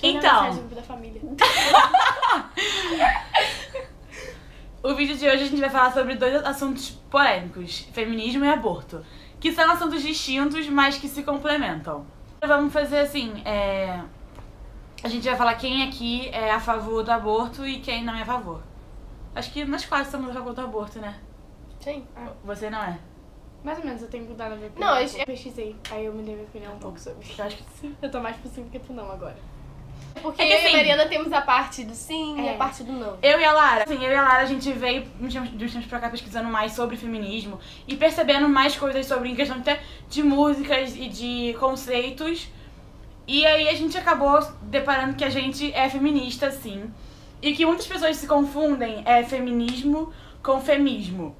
Então, da família. o vídeo de hoje a gente vai falar sobre dois assuntos polêmicos, feminismo e aborto, que são assuntos distintos, mas que se complementam. Vamos fazer assim, a gente vai falar quem aqui é a favor do aborto e quem não é a favor. Acho que nós quase somos a favor do aborto, né? Sim. Você não é? Mais ou menos, eu tenho mudado a minha opinião. Não, eu pesquisei, aí eu mudei minha opinião um pouco sobre. Eu acho que sim. Eu tô mais pro sim do que pro não agora. Porque É que eu assim, e a Mariana temos a parte do sim e a parte do não. Eu e a Lara, a gente veio de uns tempos pra cá pesquisando mais sobre feminismo e percebendo mais coisas sobre, em questão até de músicas e de conceitos. E aí a gente acabou deparando que a gente é feminista, sim. E que muitas pessoas se confundem feminismo com femismo.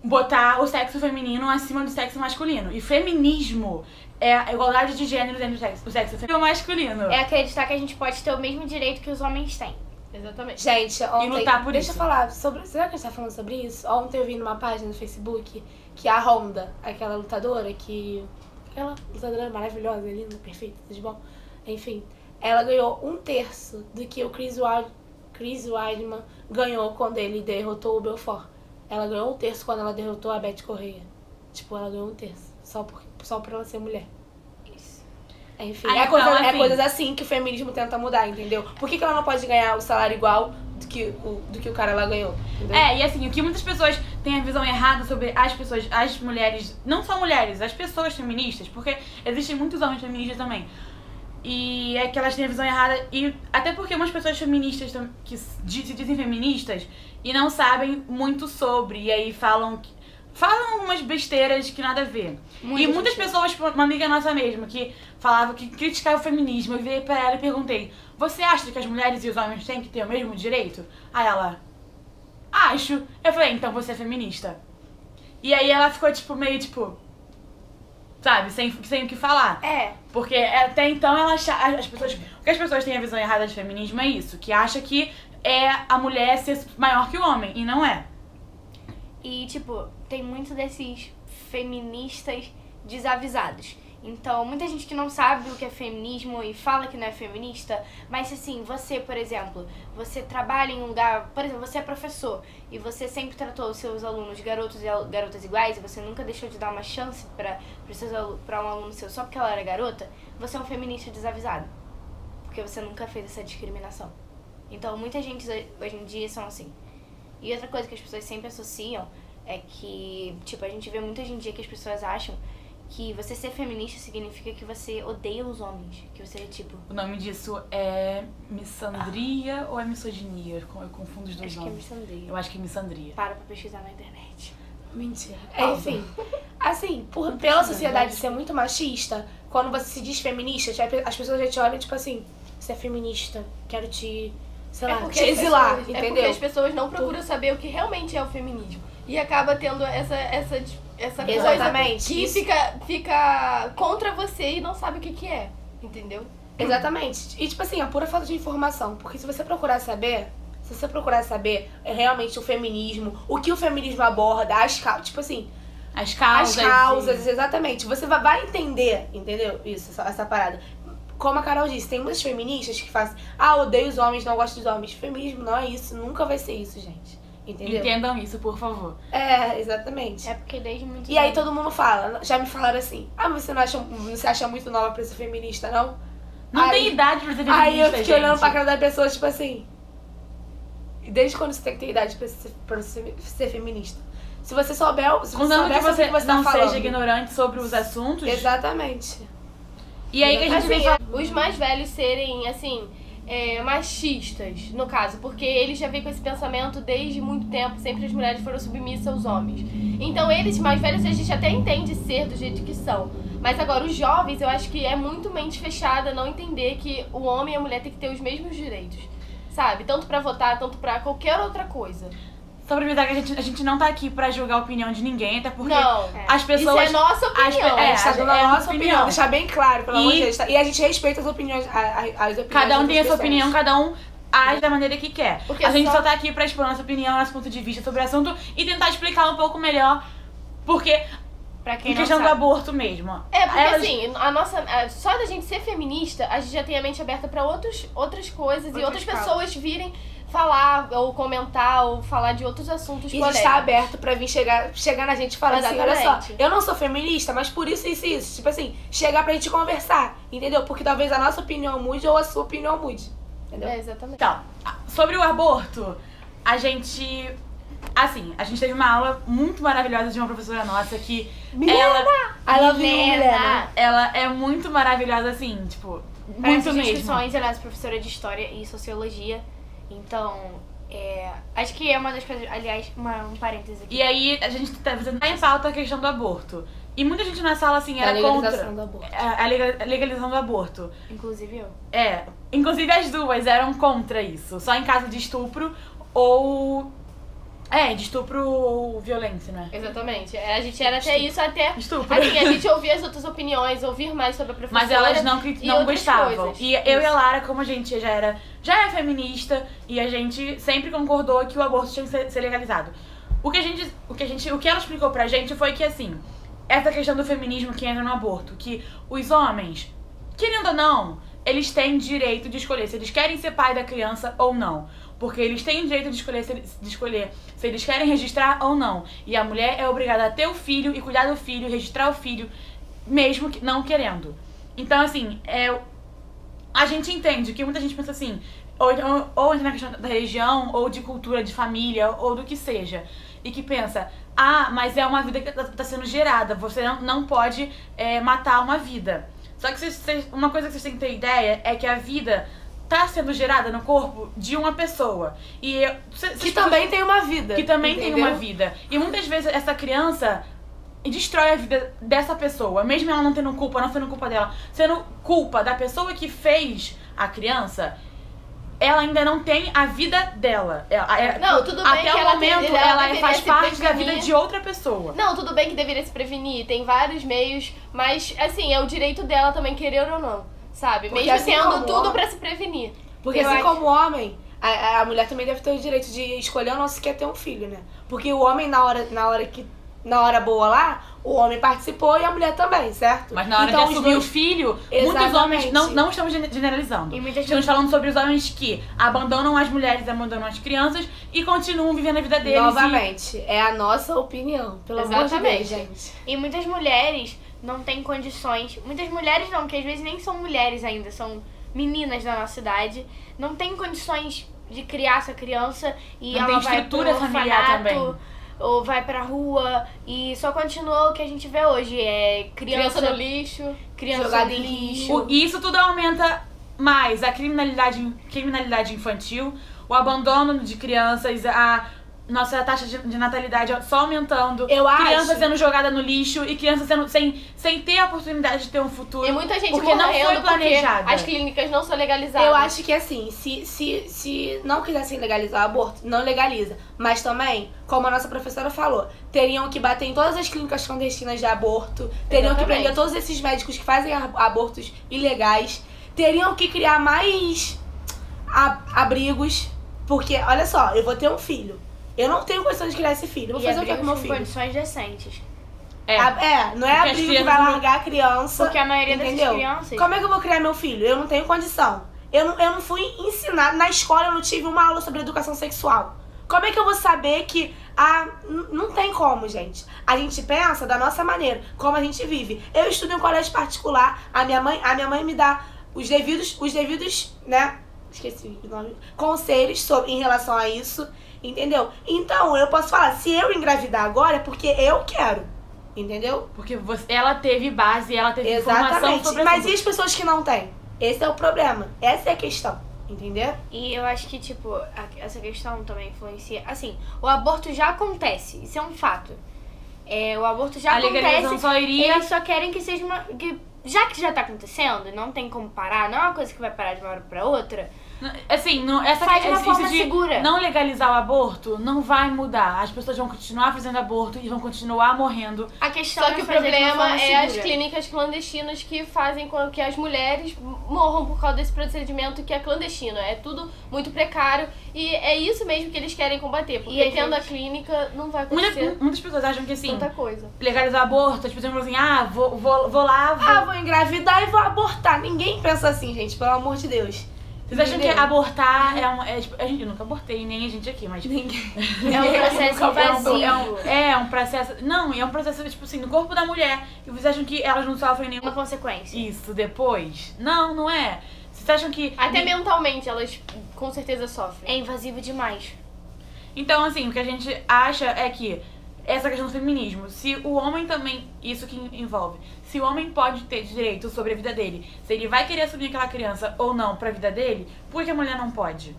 Botar o sexo feminino acima do sexo masculino. E feminismo é a igualdade de gênero dentro do sexo feminino e masculino. É acreditar que a gente pode ter o mesmo direito que os homens têm. Exatamente. Gente, ontem, lutar por deixa isso. eu falar sobre... Será que a gente tá falando sobre isso? Ontem eu vi numa página no Facebook que a Honda, aquela lutadora que... Aquela lutadora maravilhosa, linda, perfeita, tudo de bom. Enfim, ela ganhou 1/3 do que o Chris Weidman ganhou quando ele derrotou o Belfort. Ela ganhou 1/3 quando ela derrotou a Betty Correia. Tipo, ela ganhou 1/3. Só por ela ser mulher. Isso. Enfim, Ah, é então, coisas assim que o feminismo tenta mudar, entendeu? Por que ela não pode ganhar o salário igual do que o cara lá ganhou? Entendeu? E assim, o que muitas pessoas têm a visão errada sobre as mulheres, não só mulheres, as pessoas feministas, porque existem muitos homens feministas também. E é que elas têm a visão errada, e até porque umas pessoas feministas que se dizem feministas e não sabem muito sobre, e aí falam umas besteiras que nada a ver. Muitas pessoas, uma amiga nossa mesmo, que falava que criticava o feminismo, eu virei pra ela e perguntei: você acha que as mulheres e os homens têm que ter o mesmo direito? Aí ela: acho. Eu falei: então você é feminista. E aí ela ficou meio sabe, sem o que falar. Porque até então ela acha, o que as pessoas têm a visão errada de feminismo é isso, que acha que é a mulher ser maior que o homem, e não é. E, tem muito desses feministas desavisados. Então, muita gente que não sabe o que é feminismo e fala que não é feminista, mas assim, você, por exemplo, você trabalha em um lugar, por exemplo, você é professor e você sempre tratou os seus alunos garotos e garotas iguais e você nunca deixou de dar uma chance pra um aluno seu só porque ela era garota, você é um feminista desavisado. Porque você nunca fez essa discriminação. Então, muita gente hoje em dia são assim. E outra coisa que as pessoas sempre associam é que, a gente vê muito hoje em dia que as pessoas acham que você ser feminista significa que você odeia os homens. Que você é O nome disso é missandria ou é misoginia? Eu confundo os dois acho nomes. que é missandria. Eu acho que é missandria. Para pra pesquisar na internet. Mentira. Enfim, assim, pela sociedade ser muito machista, quando você se diz feminista, as pessoas já te olham assim: você é feminista, quero te, sei lá, te exilar, entendeu? É porque as pessoas não procuram saber o que realmente é o feminismo. E acaba tendo essa Exatamente. Coisa que fica contra você e não sabe o que é, entendeu? Exatamente. E, a pura falta de informação. Porque se você procurar saber realmente o feminismo, o que o feminismo aborda, as causas, exatamente. Você vai entender, entendeu? Essa parada. Como a Carol disse, tem muitas feministas que fazem: odeio os homens, não gosto dos homens. Feminismo não é isso, nunca vai ser isso, gente. Entendeu? Entendam isso, por favor. Exatamente. É porque desde muito E aí todo mundo fala, já me falaram assim: você acha muito nova pra ser feminista, não? Não tem idade pra ser feminista, Aí eu fiquei gente. olhando pra cara da pessoa, assim... E desde quando você tem que ter idade pra ser feminista? Se você souber, Contanto que você tá não falando. seja ignorante sobre os assuntos. Exatamente. E aí que a gente vem falar... Os mais velhos serem, machistas, no caso, porque eles já vêm com esse pensamento desde muito tempo, sempre as mulheres foram submissas aos homens. Então eles, mais velhos, a gente até entende ser do jeito que são. Mas agora, os jovens, eu acho que é muito mente fechada não entender que o homem e a mulher têm que ter os mesmos direitos, sabe? Tanto pra votar, tanto pra qualquer outra coisa. Só pra avisar que a gente não tá aqui pra julgar a opinião de ninguém, até porque Não, as pessoas... isso é nossa opinião. A gente tá dando a nossa opinião, deixar bem claro, pelo amor de Deus. E a gente respeita as opiniões, as opiniões. Cada um tem a sua das pessoas. opinião, cada um age da maneira que quer. Porque A gente só tá aqui pra expor nossa opinião, nosso ponto de vista sobre o assunto e tentar explicar um pouco melhor, porque Pra quem Em não questão sabe. do aborto mesmo. Porque assim, só da gente ser feminista, a gente já tem a mente aberta pra outras coisas e outras pessoas virem falar, ou comentar, ou falar de outros assuntos E a gente tá aberto pra vir chegar na gente e falar assim, olha só, Exatamente. eu não sou feminista, mas por isso, isso e isso. Tipo assim, chegar pra gente conversar, entendeu? Porque talvez a nossa opinião mude ou a sua opinião mude, entendeu? Exatamente. Então, sobre o aborto, a gente teve uma aula muito maravilhosa de uma professora nossa que I love you, Milena. ela é muito maravilhosa, assim, tipo, Para muito essas mesmo. discussões, ela é professora de História e Sociologia. Então, acho que é uma das coisas... Aliás, um parêntese aqui. E aí, a gente tá em pauta a questão do aborto. E muita gente na sala, assim, era contra do aborto. a legalização do aborto. Inclusive eu. Inclusive as duas eram contra isso. Só em caso de estupro ou... de estupro ou violência, né? Exatamente. A gente era até isso, até... Estupro. Assim, a gente ouvia as outras opiniões, ouvir mais sobre a professora. Mas elas não outras gostavam. coisas. E eu e a Lara, como a gente já é feminista, e a gente sempre concordou que o aborto tinha que ser legalizado. O que ela explicou pra gente foi que, assim, essa questão do feminismo que entra no aborto, que os homens, querendo ou não, eles têm direito de escolher se eles querem ser pai da criança ou não. Porque eles têm o direito de escolher se eles querem registrar ou não. E a mulher é obrigada a ter o filho e cuidar do filho, registrar o filho, mesmo que não querendo. Então, assim, a gente entende que muita gente pensa assim, ou entra na questão da religião, ou de cultura, de família, ou do que seja. E que pensa, mas é uma vida que tá sendo gerada, você não pode matar uma vida. Só que uma coisa que vocês têm que ter ideia é que a vida tá sendo gerada no corpo de uma pessoa. E Que também tem uma vida. Que também tem entendeu? uma vida. E muitas vezes essa criança destrói a vida dessa pessoa, mesmo ela não tendo culpa, não sendo culpa dela, sendo culpa da pessoa que fez a criança, ela ainda não tem a vida dela. Não, tudo bem até que o ela momento deveria ela faz se parte da prevenir. vida de outra pessoa. Não, tudo bem que deveria se prevenir, tem vários meios, mas, assim, é o direito dela também, querer ou não, sabe? Porque Mesmo assim tendo como tudo homem- pra se prevenir. Porque Eu assim acho- como homem, a mulher também deve ter o direito de escolher ou não se quer ter um filho, né? Porque o homem, na hora boa lá, o homem participou e a mulher também, certo? Mas na hora Então, de assumir o filho, muitos homens, Exatamente. não estamos generalizando. E muitas Estamos falando sobre os homens que abandonam as mulheres, abandonam as crianças e continuam vivendo a vida deles. Novamente, é a nossa opinião, pelo amor de Deus, Exatamente. gente. E muitas mulheres não têm condições. Muitas mulheres não, que às vezes nem são mulheres ainda, são meninas da nossa idade, não têm condições de criar essa criança e Não ela tem vai estrutura pro familiar orfanato, também. ou vai pra rua e só continua o que a gente vê hoje, Criança no lixo. criança jogada no em lixo. E isso tudo aumenta mais a criminalidade infantil, o abandono de crianças, a nossa taxa de natalidade só aumentando, Eu criança acho- sendo jogada no lixo e criança sendo sem ter a oportunidade de ter um futuro. E muita gente porque não foi morrendo porque planejada. as clínicas não são legalizadas. Eu acho que assim, se não quisessem legalizar o aborto, não legaliza. Mas também, como a nossa professora falou, teriam que bater em todas as clínicas clandestinas de aborto, teriam que Exatamente. prender todos esses médicos que fazem abortos ilegais, teriam que criar mais abrigos, porque, olha só, eu vou ter um filho. Eu não tenho condição de criar esse filho. Eu vou E fazer o que com abrigos meu com filho? condições decentes. Não é Porque as abrigo que crianças vai não- largar a criança. Porque a maioria dessas entendeu? crianças... Como é que eu vou criar meu filho? Eu não tenho condição. Eu não fui ensinada. Na escola eu não tive uma aula sobre educação sexual. Como é que eu vou saber que... não tem como, gente. A gente pensa da nossa maneira, como a gente vive. Eu estudo em um colégio particular. A minha mãe me dá os devidos, né? Esqueci o nome. Conselhos em relação a isso. Entendeu? Então, eu posso falar, se eu engravidar agora é porque eu quero. Entendeu? Porque ela teve base, ela teve informação Exatamente. sobre Mas assunto. e as pessoas que não têm? Esse é o problema. Essa é a questão. Entendeu? E eu acho que, tipo, essa questão também influencia... Assim, o aborto já acontece, isso é um fato. O aborto já A legalização acontece, só iria... eles só querem que seja uma... já que já tá acontecendo, não tem como parar, não é uma coisa que vai parar de uma hora pra outra, Assim, essa Faz de uma forma isso de segura. não legalizar o aborto não vai mudar. As pessoas vão continuar fazendo aborto e vão continuar morrendo. A questão Só que é o fazer de uma problema forma é as segura. clínicas clandestinas que fazem com que as mulheres morram por causa desse procedimento que é clandestino. É tudo muito precário e é isso mesmo que eles querem combater. Porque E tendo a clínica não vai acontecer Muitas pessoas acham que assim, tanta coisa. legalizar o aborto, as pessoas falam assim, vou lá, Vou engravidar e vou abortar. Ninguém pensa assim, gente, pelo amor de Deus. Vocês acham que abortar tipo, a gente nunca abortei, nem a gente aqui, mas Ninguém. É um processo invasivo. é um processo. Não, é um processo, tipo assim, no corpo da mulher. E vocês acham que elas não sofrem nenhuma Uma consequência. isso depois? Não, não é. Vocês acham que. Até mentalmente elas com certeza sofrem. É invasivo demais. Então, assim, o que a gente acha é que essa questão do feminismo, se o homem também, isso que envolve, se o homem pode ter direito sobre a vida dele, se ele vai querer assumir aquela criança ou não pra vida dele, por que a mulher não pode?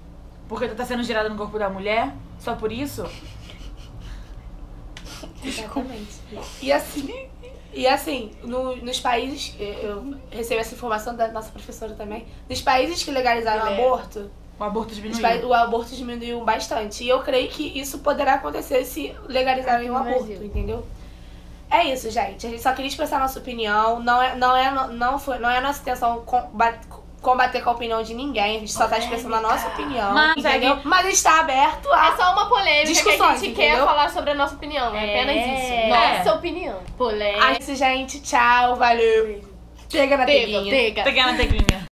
Porque tá sendo gerada no corpo da mulher? Só por isso? Exatamente. E assim, nos países, eu recebo essa informação da nossa professora também, nos países que legalizaram o aborto, O aborto diminuiu. o aborto diminuiu bastante. E eu creio que isso poderá acontecer se legalizarem o aborto, entendeu? É isso, gente. A gente só queria expressar a nossa opinião. Não é nossa intenção combater com a opinião de ninguém. A gente só tá expressando a nossa opinião. Entendeu? Mas a gente tá aberto a É só uma polêmica que a discussões, gente entendeu? quer falar sobre a nossa opinião. É apenas isso. Nossa opinião. É isso, gente. Tchau, valeu. Pega na telinha. Pega. Pegar na teclinha.